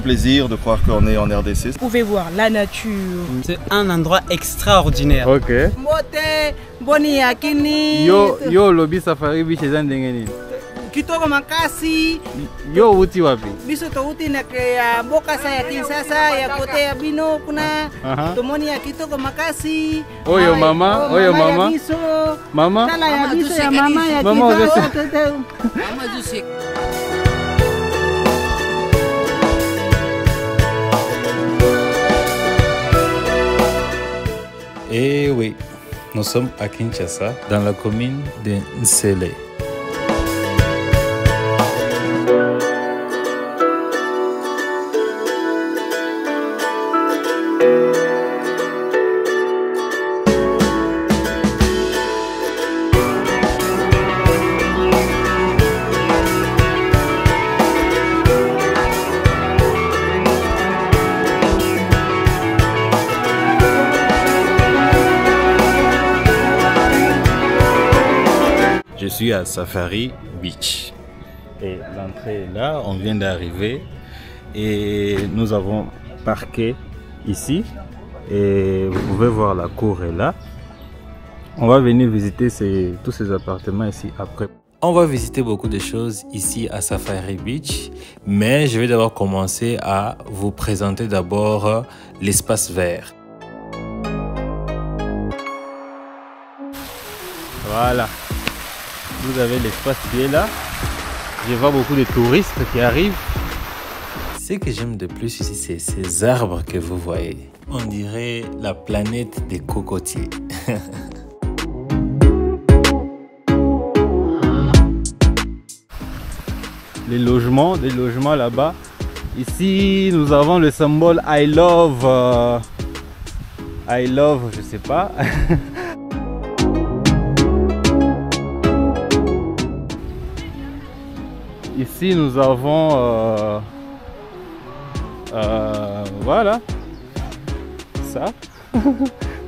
plaisir de croire qu'on est en RDC. Vous pouvez voir la nature. C'est un endroit extraordinaire. Ok. Yo lobby safari beach eza ndenge nini? Kitoko makasi. Yo uti wapi? Biso to uti na ya mboka sa ya Kinshasa ya kote ya bino kuna tomoni ya kitoko makasi. Oyo mama, oyo mama. Mama. Tala ya biso ya mama ya Mama kitoko. Mama Jusek. Et oui, nous sommes à Kinshasa, dans la commune de Nsele. Je suis à Safari Beach et l'entrée est là, on vient d'arriver et nous avons parqué ici et vous pouvez voir la cour est là. On va venir visiter tous ces appartements ici après. On va visiter beaucoup de choses ici à Safari Beach, mais je vais d'abord commencer à vous présenter d'abord l'espace vert. Voilà. Vous avez l'espace qui est là. Je vois beaucoup de touristes qui arrivent. Ce que j'aime de plus ici, c'est ces arbres que vous voyez. On dirait la planète des cocotiers. Les logements là-bas. Ici, nous avons le symbole I love, je sais pas. Ici nous avons voilà ça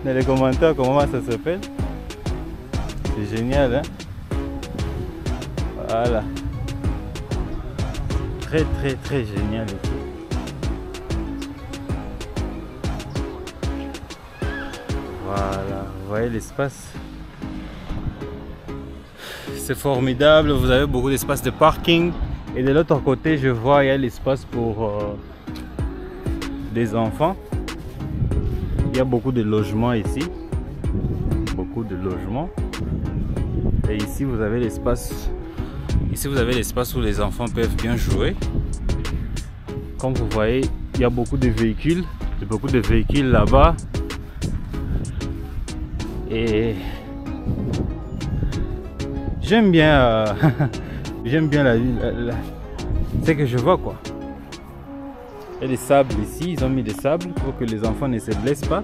dans les commentaires comment ça s'appelle, c'est génial hein? Voilà, très génial ici. Voilà, vous voyez l'espace. C'est formidable, vous avez beaucoup d'espace de parking et de l'autre côté je vois il y a l'espace pour des enfants. Il y a beaucoup de logements ici, beaucoup de logements, et ici vous avez l'espace où les enfants peuvent bien jouer. Comme vous voyez, il y a beaucoup de véhicules là-bas et j'aime bien, j'aime bien ce que je vois quoi. Il y a des sables ici, ils ont mis des sables pour que les enfants ne se blessent pas.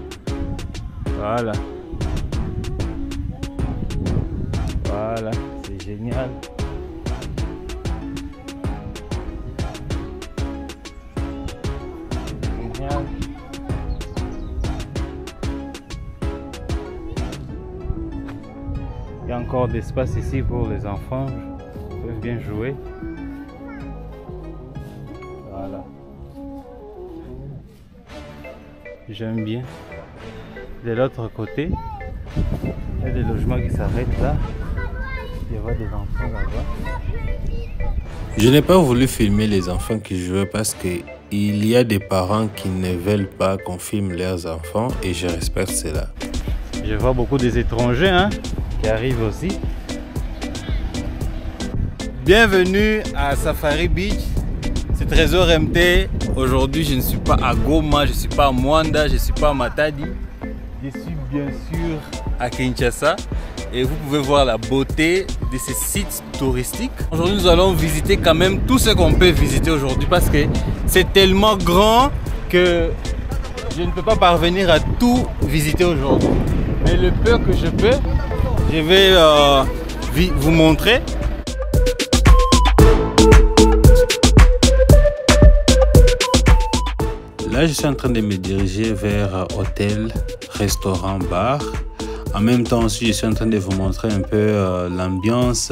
Voilà. Voilà, c'est génial. Génial. Il y a encore d'espace ici pour les enfants, ils peuvent bien jouer. Voilà. J'aime bien. De l'autre côté, il y a des logements qui s'arrêtent là. Il y a des enfants là-bas. Je n'ai pas voulu filmer les enfants qui jouaient parce qu'il y a des parents qui ne veulent pas qu'on filme leurs enfants et je respecte cela. Je vois beaucoup des étrangers hein, qui arrivent aussi. Bienvenue à Safari Beach. C'est Trésor MT. Aujourd'hui, je ne suis pas à Goma, je ne suis pas à Mwanda, je ne suis pas à Matadi. Je suis bien sûr à Kinshasa. Et vous pouvez voir la beauté de ces sites touristiques. Aujourd'hui, nous allons visiter quand même tout ce qu'on peut visiter aujourd'hui parce que c'est tellement grand que je ne peux pas parvenir à tout visiter aujourd'hui. Mais le peu que je peux, je vais vous montrer. Là, je suis en train de me diriger vers hôtel, restaurant, bar. En même temps aussi, je suis en train de vous montrer un peu l'ambiance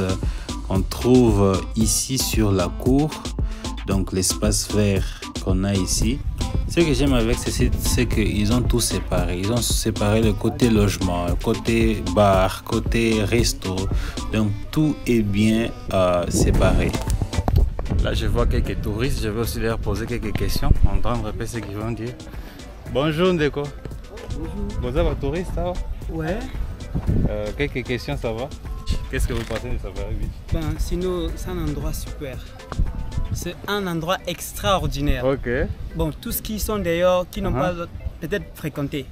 qu'on trouve ici sur la cour. Donc l'espace vert qu'on a ici. Ce que j'aime avec ce site, c'est qu'ils ont tout séparé. Ils ont séparé le côté logement, le côté bar, côté resto. Donc tout est bien séparé. Là, je vois quelques touristes. Je vais aussi leur poser quelques questions, entendre un peu ce qu'ils vont dire. Bonjour Ndeko. Bonjour. Vous êtes un touriste, ça va? Ouais. Quelques questions, ça va? Qu'est-ce que vous pensez de Safari Beach? Ben, sinon, c'est un endroit super. C'est un endroit extraordinaire. Ok. Bon, tous ceux qui sont d'ailleurs, qui n'ont pas peut-être fréquenté,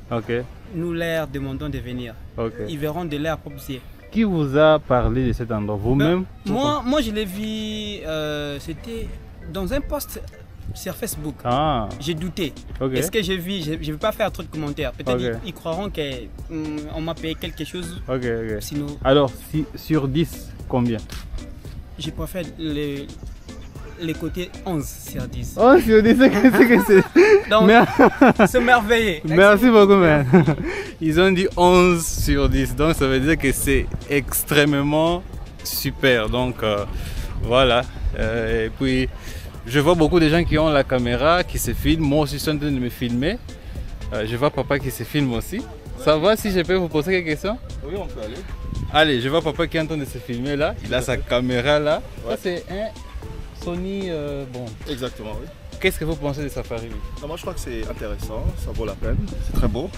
nous leur demandons de venir. Ils verront de leur propre yeux. Qui vous a parlé de cet endroit? Vous-même? Moi, je l'ai vu, c'était dans un post sur Facebook. J'ai douté. Est-ce que j'ai vu? Je ne vais pas faire trop de commentaires. Peut-être ils croiront qu'on m'a payé quelque chose. Sinon, alors, sur 10, combien? Je préfère les côtés 11 sur 10. 11 sur 10, c'est que c'est... Donc, c'est merveilleux. Merci beaucoup, man. Ils ont dit 11 sur 10, donc ça veut dire que c'est extrêmement super. Donc, voilà. Et puis, je vois beaucoup de gens qui ont la caméra, qui se filment. Moi aussi, je suis en train de me filmer. Je vois papa qui se filme aussi. Ça va si je peux vous poser quelques questions? Oui, on peut aller. Allez, je vois papa qui est en train de se filmer là. Il a sa caméra là. Ça, c'est un Sony. Bon. Exactement, oui. Qu'est-ce que vous pensez de Safari Beach? Moi, je crois que c'est intéressant, ça vaut la peine. C'est très beau.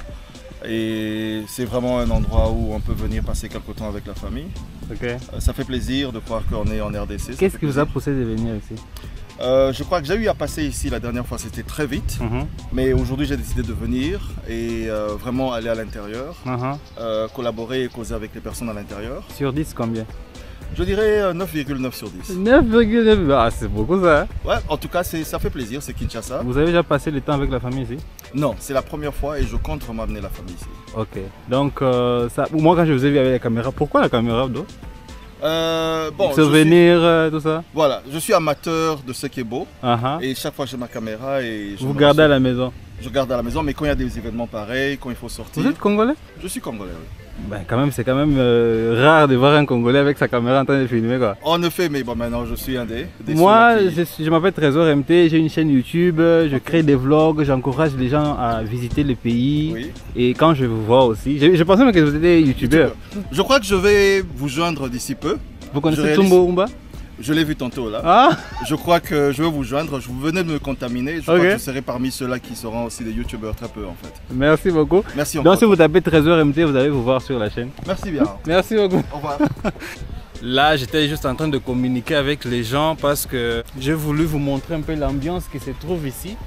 Et c'est vraiment un endroit où on peut venir passer quelques temps avec la famille. Ça fait plaisir de croire qu'on est en RDC. Qu'est-ce qui vous a poussé de venir ici? Je crois que j'ai eu à passer ici la dernière fois, c'était très vite. Mais aujourd'hui, j'ai décidé de venir et vraiment aller à l'intérieur, collaborer et causer avec les personnes à l'intérieur. Sur 10, combien? Je dirais 9,9 sur 10. 9,9? Ah, c'est beaucoup ça. Ouais, en tout cas, ça fait plaisir, c'est Kinshasa. Vous avez déjà passé le temps avec la famille ici? Non, c'est la première fois et je compte m'amener la famille ici. Ok. Donc, moi, quand je vous ai vu avec la caméra, pourquoi la caméra d'eau? Souvenirs, tout ça. Voilà, je suis amateur de ce qui est beau. Et chaque fois j'ai ma caméra et vous gardez à la maison? Je garde à la maison, mais quand il y a des événements pareils, quand il faut sortir. Vous êtes congolais? Je suis congolais, oui. Ben, c'est quand même rare de voir un Congolais avec sa caméra en train de filmer, quoi. En effet, mais bon, maintenant je suis un des moi, je m'appelle Trésor MT, j'ai une chaîne YouTube, je crée des vlogs, j'encourage les gens à visiter le pays. Et quand je vous vois aussi, je pensais même que vous étiez youtubeur. Je crois que je vais vous joindre d'ici peu. Vous connaissez Tumbo Umba? Je l'ai vu tantôt là. Je crois que je vais vous joindre. Vous venez de me contaminer. Je crois que je serai parmi ceux-là qui seront aussi des youtubeurs très peu en fait. Merci beaucoup. Merci encore. Donc si vous tapez Trésor MT, vous allez vous voir sur la chaîne. Merci bien. Merci beaucoup. Au revoir. Là, j'étais juste en train de communiquer avec les gens parce que j'ai voulu vous montrer un peu l'ambiance qui se trouve ici.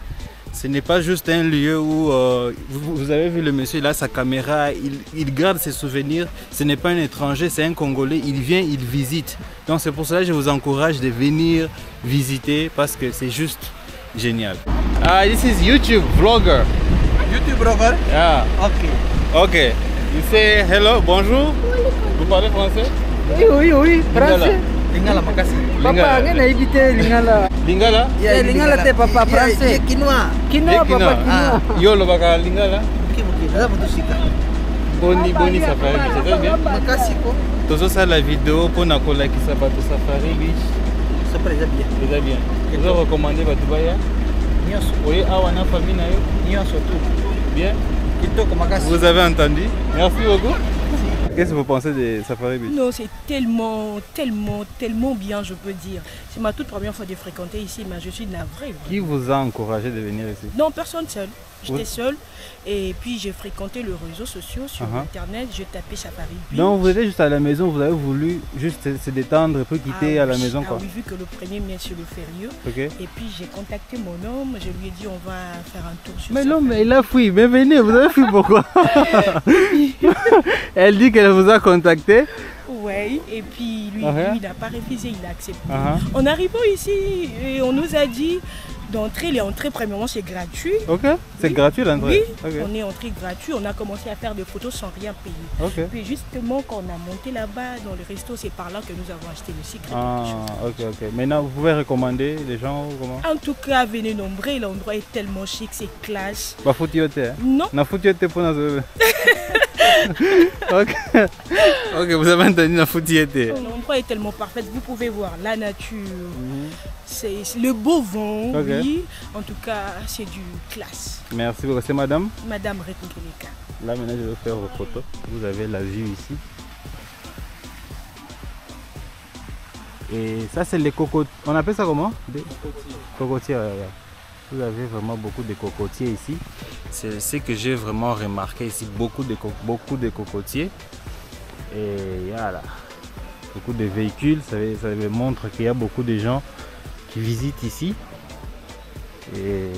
Ce n'est pas juste un lieu où vous avez vu le monsieur, il a sa caméra, il garde ses souvenirs. Ce n'est pas un étranger, c'est un Congolais. Il vient, il visite. Donc c'est pour cela que je vous encourage de venir visiter parce que c'est juste génial. This is YouTube vlogger. YouTube vlogger? Yeah. Ok. You say hello, bonjour. Vous parlez français? Oui, français. Lingala makasi. Papa, ngena ibite lingala. Lingala? Yeah, lingala te papa français. Quinoa. Quinoa papa quinoa. Yo lo baka lingala? Kimuki, mutusika. Boni Safari Beach, c'est bien. Makasi ko. Tozo ça la vidéo pour nakola ki sa bato Safari Beach. Ça présente bien. Déjà bien. Vous recommandez bato baya? Nyonso. Oui, awa na famille na yo? Nyonso tout. Bien. Kitoko makasi. Vous avez entendu? Merci beaucoup. Qu'est-ce que vous pensez de Safari Beach? Non, c'est tellement bien, je peux dire. C'est ma toute première fois de fréquenter ici, mais je suis navrée. Qui vous a encouragé de venir ici? Non, personne seul. J'étais seule et puis j'ai fréquenté les réseaux sociaux sur internet, je tapais Safari Beach. Donc vous étiez juste à la maison, vous avez voulu juste se détendre et puis quitter à la maison quoi? Oui, vu que le 1er mai c'est le férié. Et puis j'ai contacté mon homme, je lui ai dit on va faire un tour sur Mais l'homme il a fui, mais venez, vous avez fui pourquoi? Elle dit qu'elle vous a contacté. Oui, et puis lui il n'a pas refusé, il a accepté. En arrivant ici, on nous a dit d'entrer, les entrées premièrement c'est gratuit. Ok, c'est gratuit l'entrée? Oui, on est entré gratuit, on a commencé à faire des photos sans rien payer. Puis justement quand on a monté là-bas dans le resto, c'est par là que nous avons acheté le secret. Ok. Maintenant vous pouvez recommander les gens comment? En tout cas, venez nombreux, l'endroit est tellement chic, c'est classe. Bah faut Non. Na foutiote pour nous. Ok, vous avez entendu la foutiété. L'endroit est tellement parfait, vous pouvez voir la nature. c'est le beau vent, oui. En tout cas, c'est du classe. Merci beaucoup. C'est madame? Madame Rekunkeleka. Là, maintenant, je vais faire vos photos. Vous avez la vue ici. Et ça, c'est les cocotiers. On appelle ça comment? Des cocotiers. Vous avez vraiment beaucoup de cocotiers ici. C'est ce que j'ai vraiment remarqué ici. Beaucoup de cocotiers. Et voilà. Beaucoup de véhicules. Ça montre qu'il y a beaucoup de gens qui visitent ici. Et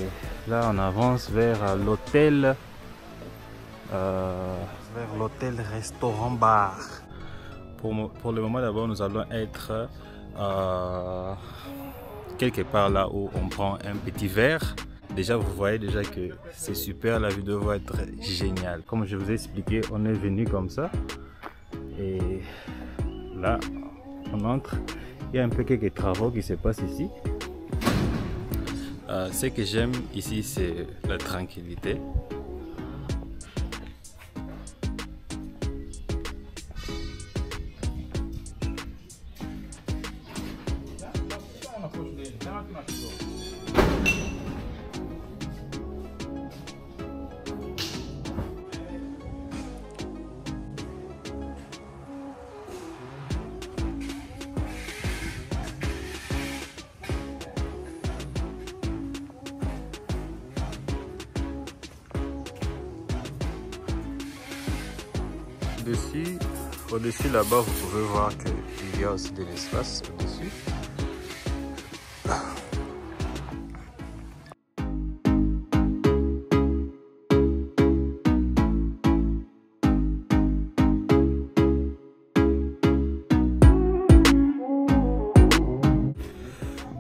là, on avance vers l'hôtel. Vers l'hôtel restaurant bar. Pour le moment, d'abord, nous allons être quelque part là où on prend un petit verre. Déjà, vous voyez déjà que c'est super, la vidéo va être géniale. Comme je vous ai expliqué, on est venu comme ça. Et là, on entre. Il y a un peu quelques travaux qui se passent ici. Ce que j'aime ici, c'est la tranquillité. Au-dessus là-bas, vous pouvez voir qu'il y a aussi de l'espace au-dessus.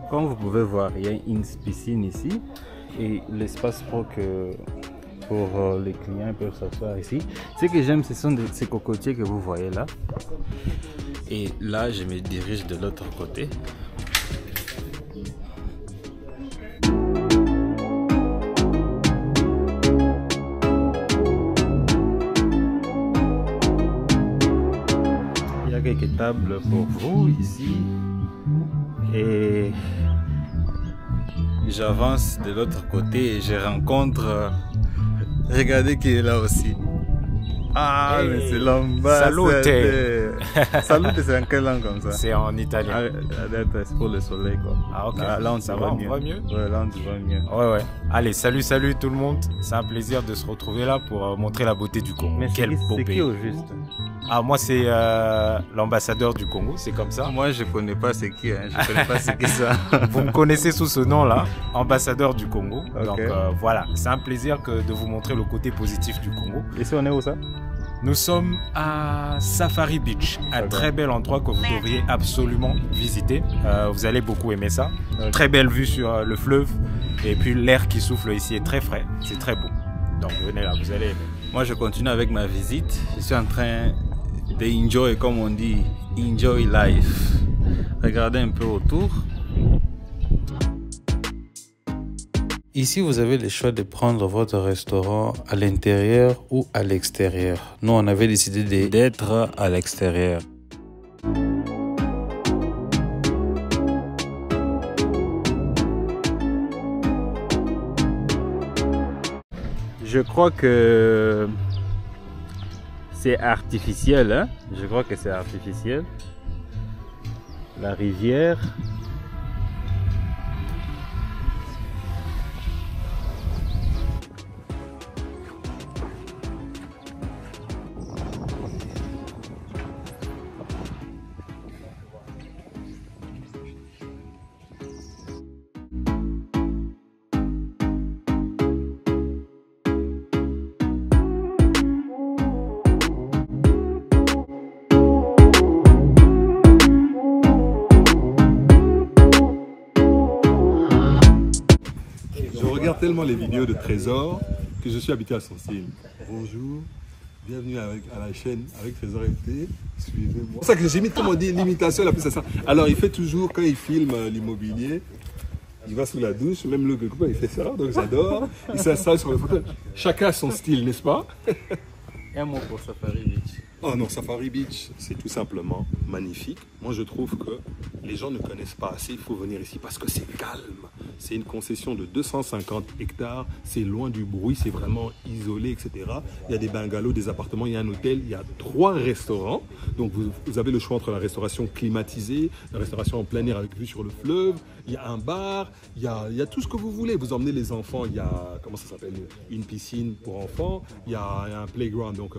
Comme vous pouvez voir, il y a une piscine ici et l'espace pour les clients peuvent s'asseoir ici. Ce que j'aime, ce sont ces cocotiers que vous voyez là. Et là, je me dirige de l'autre côté. Il y a quelques tables pour vous ici. Et j'avance de l'autre côté et je rencontre... Regardez qui est là aussi. Ah, hey, mais c'est l'ambassadeur. Salute. Salute, c'est en quelle langue comme ça? C'est en italien. C'est pour le soleil quoi. Ah ok. Là on se voit mieux. Ouais, là on se voit mieux. Ouais. Allez, salut tout le monde. C'est un plaisir de se retrouver là pour montrer la beauté du Congo. Mais quel beau pays. C'est qui au juste? Ah, moi c'est l'ambassadeur du Congo, c'est comme ça. Moi je connais pas c'est qui, hein. Je connais pas c'est qui ça. Vous me connaissez sous ce nom là, ambassadeur du Congo. Okay. Donc voilà, c'est un plaisir de vous montrer le côté positif du Congo. Et si on est où ça? Nous sommes à Safari Beach, un très bel endroit que vous devriez absolument visiter. Vous allez beaucoup aimer ça. Très belle vue sur le fleuve et puis l'air qui souffle ici est très frais, c'est très beau. Donc venez là, vous allez aimer. Moi je continue avec ma visite. Je suis en train d'enjoy, comme on dit, enjoy life. Regardez un peu autour. Ici, vous avez le choix de prendre votre restaurant à l'intérieur ou à l'extérieur. Nous, on avait décidé d'être à l'extérieur. Je crois que c'est artificiel, hein? Je crois que c'est artificiel. La rivière. Tellement les vidéos de Trésor que je suis habitué à son style. Bonjour, bienvenue à la chaîne avec Trésor MT, suivez-moi. C'est pour ça que j'ai mis, comme on dit, l'imitation la plus ça. Alors il fait toujours, quand il filme l'immobilier, il va sous la douche, même le copain il fait ça, donc j'adore. Il s'installe sur le fauteuil. Chacun a son style, n'est-ce pas? Un mot pour Safari Beach. Oh non, Safari Beach, c'est tout simplement magnifique. Moi, je trouve que les gens ne connaissent pas assez. Il faut venir ici parce que c'est calme. C'est une concession de 250 hectares. C'est loin du bruit, c'est vraiment isolé, etc. Il y a des bungalows, des appartements, il y a un hôtel, il y a 3 restaurants. Donc, vous avez le choix entre la restauration climatisée, la restauration en plein air avec vue sur le fleuve. Il y a un bar, il y a tout ce que vous voulez. Vous emmenez les enfants, il y a, comment ça s'appelle, une piscine pour enfants. Il y a un playground, donc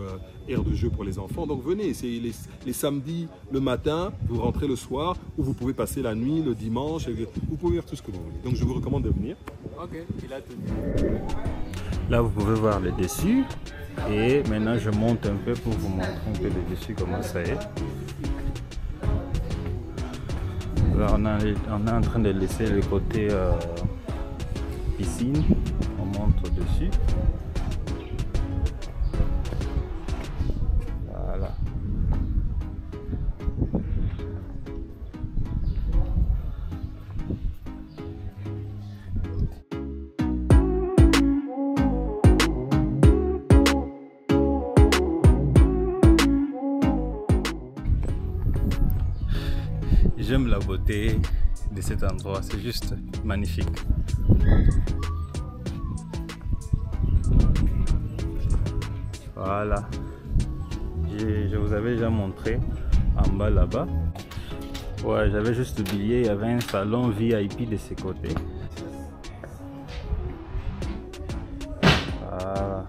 aire de jeu pour les enfants. Donc venez, c'est les samedis le matin, vous rentrez le soir, ou vous pouvez passer la nuit, le dimanche, vous pouvez faire tout ce que vous voulez. Donc je vous recommande de venir. Ok, il a tout. Là vous pouvez voir le dessus, et maintenant je monte un peu pour vous montrer un peu le dessus comment ça est. Là on est en train de laisser le côté piscine, on monte au-dessus. Voilà. J'aime la beauté de cet endroit, c'est juste magnifique. Voilà, je vous avais déjà montré en bas là-bas. Ouais, j'avais juste oublié, il y avait un salon VIP de ce côté. Voilà.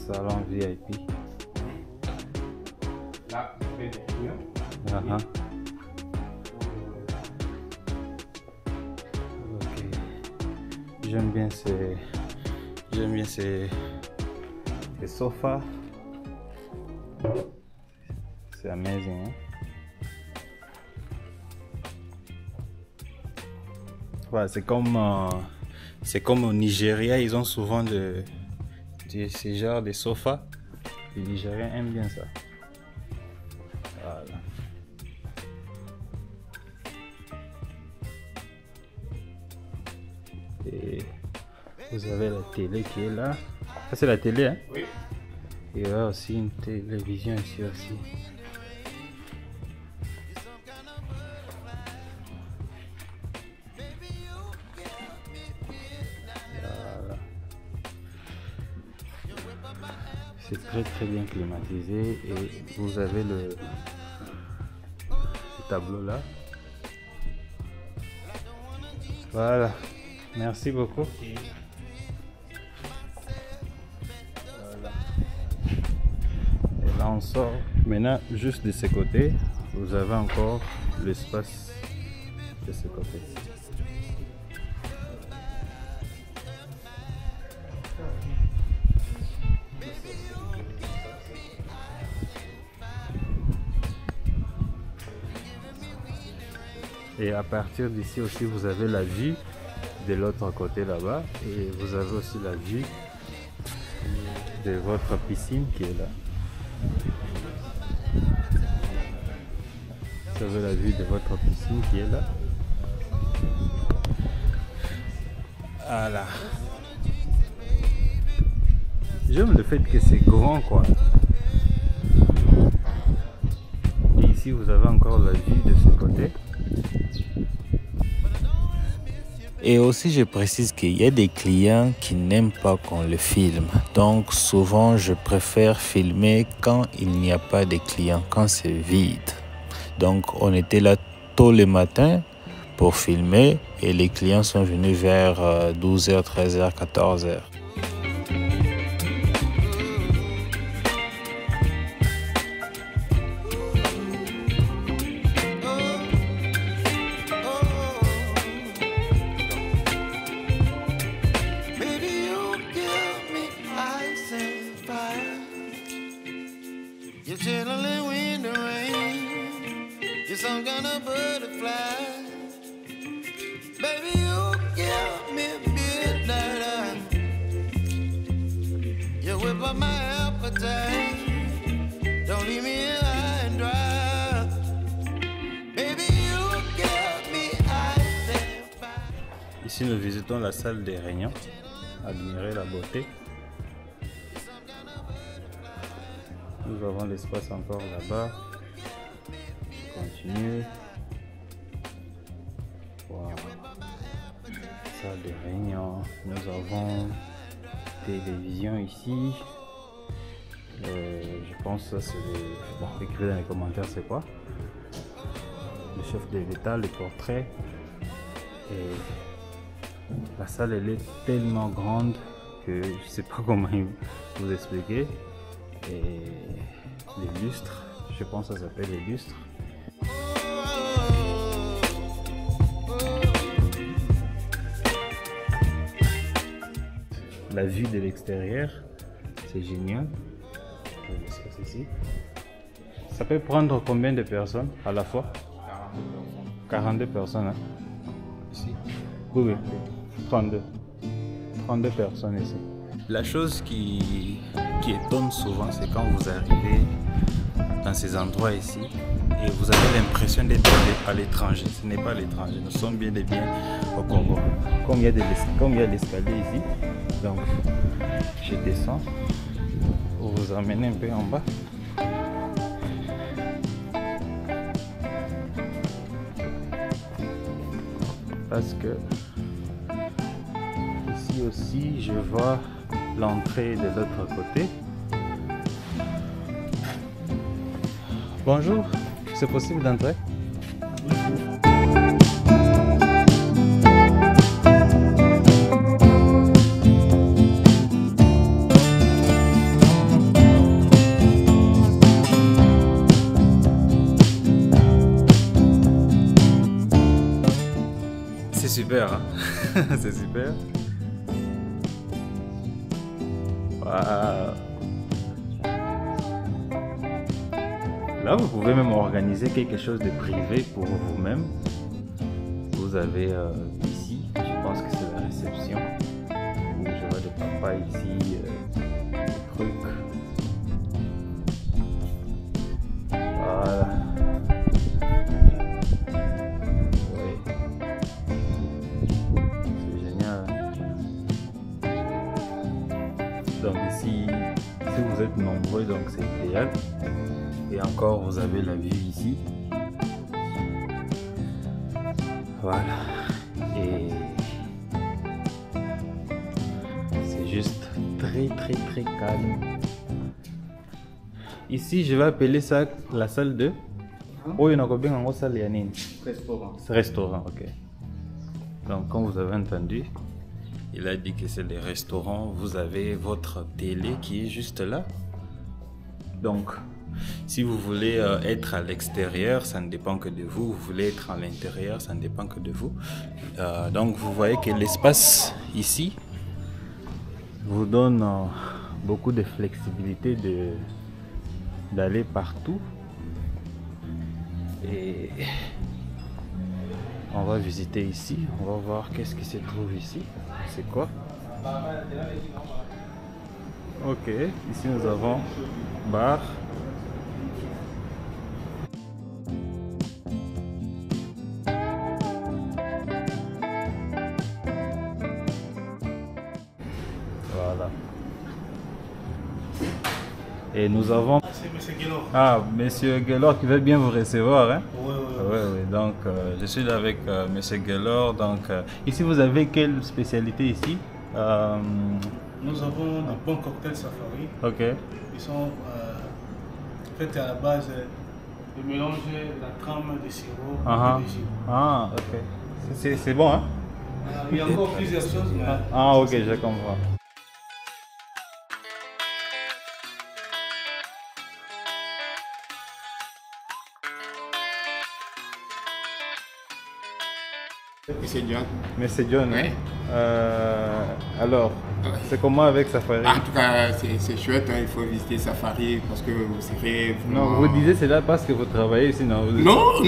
Salon VIP. Là, vous faites des clients. Ok. J'aime bien ces sofas. C'est amazing, hein? Ouais, c'est comme au Nigeria, ils ont souvent ces genres de sofas. Les Nigériens aiment bien ça. Voilà. Et vous avez la télé qui est là. Ça c'est la télé, hein? Oui. Et il y a aussi une télévision ici aussi. Voilà. C'est très bien climatisé et vous avez le tableau là. Voilà. Merci beaucoup. Là on sort. Maintenant juste de ce côté, vous avez encore l'espace de ce côté. Et à partir d'ici aussi vous avez la vue de l'autre côté là-bas et vous avez aussi la vue de votre piscine qui est là. Vous avez la vue de votre piscine qui est là. Voilà. J'aime le fait que c'est grand quoi. Et ici vous avez encore la vue de ce côté. Et aussi, je précise qu'il y a des clients qui n'aiment pas qu'on le filme. Donc, souvent, je préfère filmer quand il n'y a pas de clients, quand c'est vide. Donc, on était là tôt le matin pour filmer et les clients sont venus vers 12h, 13h, 14h. Ici nous visitons la salle des réunions, admirer la beauté. Nous avons l'espace encore là-bas. Je continue. Wow. Salle de réunion. Nous avons télévision ici. Je pense que c'est bon, écrivez dans les commentaires c'est quoi. Le chef de l'État, les portraits. Et la salle elle est tellement grande que je sais pas comment vous expliquer. Et les lustres, je pense que ça s'appelle les lustres. La vue de l'extérieur, c'est génial. Ici. Ça peut prendre combien de personnes à la fois? 42 personnes. Hein? Ici. Oui, 32 personnes ici. La chose qui étonne souvent, c'est quand vous arrivez dans ces endroits ici et vous avez l'impression d'être à l'étranger. Ce n'est pas l'étranger, nous sommes bien et bien au Congo. Comme il y a l'escalier ici, donc je descends pour vous emmener un peu en bas. Parce que ici aussi je vois l'entrée de l'autre côté. Bonjour, c'est possible d'entrer? C'est super, hein? C'est super. Wow. Là, vous pouvez même organiser quelque chose de privé pour vous-même. Vous avez ici, je pense que c'est la réception, où je vois des papas ici, des trucs. Voilà. Oui. C'est génial. Donc ici, si vous êtes nombreux, donc c'est idéal. Et encore, vous avez la vue ici. Voilà. Et c'est juste très calme. Ici, je vais appeler ça la salle 2. Oh, il y a une salle restaurant. C'est restaurant, ok. Donc, comme vous avez entendu, il a dit que c'est le restaurant. Vous avez votre télé qui est juste là. Donc, si vous voulez être à l'extérieur, ça ne dépend que de vous. Vous voulez être à l'intérieur, ça ne dépend que de vous. Donc vous voyez que l'espace ici vous donne beaucoup de flexibilité d'aller partout. Et on va visiter ici. On va voir qu'est-ce qui se trouve ici. C'est quoi? Ok, ici nous avons bar. Voilà. Et nous avons... C'est M. Guélor. Ah, M. Guélor qui veut bien vous recevoir. Hein? Oui. Donc, je suis là avec M. Guélor. Donc, ici, vous avez quelle spécialité ici? Nous avons des bons cocktails safari. Ok. Ils sont faits à la base de mélanger la trame de sirop et de jus. Ah, ok. C'est bon, hein? Il y a encore plusieurs choses. Mais ah, ok, je comprends. Monsieur John. Monsieur John, oui. Alors, c'est comment avec Safari? En tout cas, c'est chouette, hein, il faut visiter Safari parce que vous serez... Non, vous disiez c'est là parce que vous travaillez ici, non? Non,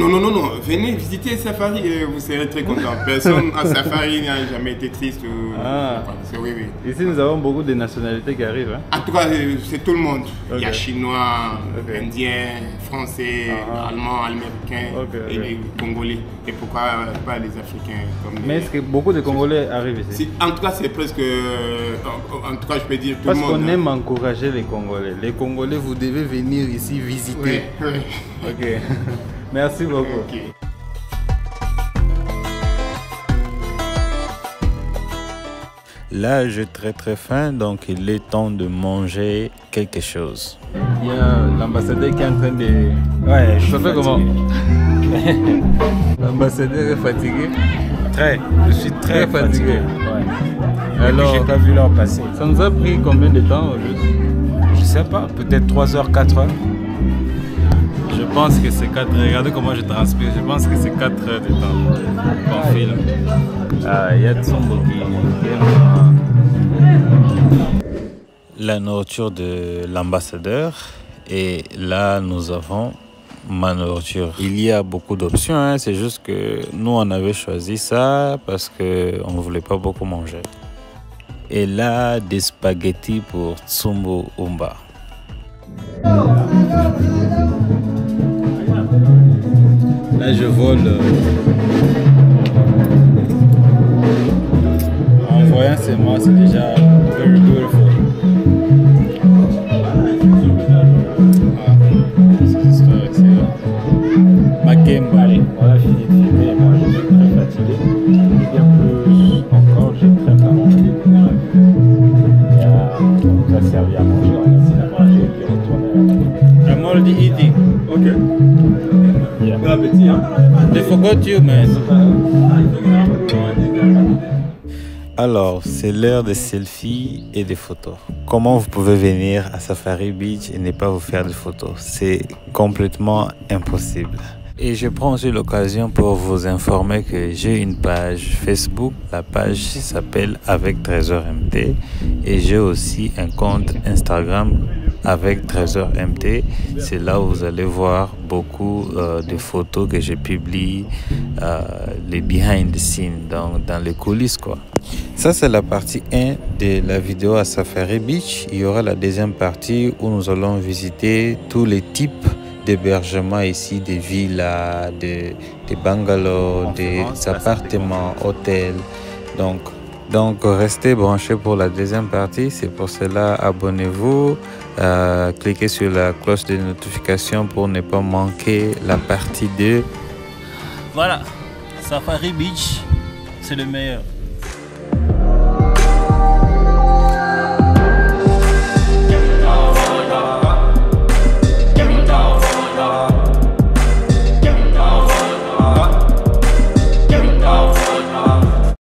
venez visiter Safari et vous serez très content. Personne à Safari n'a jamais été triste. Oui. Ici, nous avons beaucoup de nationalités qui arrivent. Hein? En tout cas, c'est tout le monde. Okay. Il y a Chinois, Indiens, Français, Allemands, Américains et les Congolais. Et pourquoi pas les Africains comme mais est-ce que beaucoup de Congolais arrivent ici? En tout cas, c'est presque en tout cas, je peux dire tout parce le monde. Parce qu'on aime encourager les Congolais. Les Congolais, vous devez venir ici visiter. Oui, oui. Ok. Merci beaucoup. Okay. Là, j'ai très faim, donc il est temps de manger quelque chose. Il y a l'ambassadeur qui est en train de... Ouais, ça fait comment? L'ambassadeur est fatigué? Je suis très fatigué. Ouais. Alors, j'ai pas vu l'heure passer. Ça nous a pris combien de temps au juste? Je sais pas, peut-être 3 heures, 4 heures. Je pense que c'est 4 heures. Regardez comment je transpire. Je pense que c'est 4 heures de temps qu'on filme. Il y a Tsumbo qui est la nourriture de l'ambassadeur. Et là, nous avons ma nourriture. Il y a beaucoup d'options, hein. C'est juste que nous, on avait choisi ça parce qu'on ne voulait pas beaucoup manger. Et là, des spaghettis pour Tsumbo Umba. Là, je vole. En voyant ces mots, c'est déjà very beautiful. Allez, on a fini de filmer, moi je suis très fatigué. Et bien plus encore, j'ai très faim. On nous a servi à manger, on a essayé de manger et puis retourner. I'm already eating. Okay. Yeah. Bon appétit, hein? They forgot you, man. Alors, c'est l'heure des selfies et des photos. Comment vous pouvez venir à Safari Beach et ne pas vous faire de photos? C'est complètement impossible. Et je prends aussi l'occasion pour vous informer que j'ai une page Facebook. La page s'appelle Avec Trésor MT. Et j'ai aussi un compte Instagram Avec Trésor MT. C'est là où vous allez voir beaucoup de photos que je publie, les behind the scenes, dans les coulisses, quoi. Ça, c'est la partie 1 de la vidéo à Safari Beach. Il y aura la deuxième partie où nous allons visiter tous les types d'hébergement ici, des villas, des bungalows, des appartements, hôtels. Donc restez branchés pour la deuxième partie. C'est pour cela, abonnez-vous, cliquez sur la cloche de notification pour ne pas manquer la partie 2. Voilà, Safari Beach, c'est le meilleur.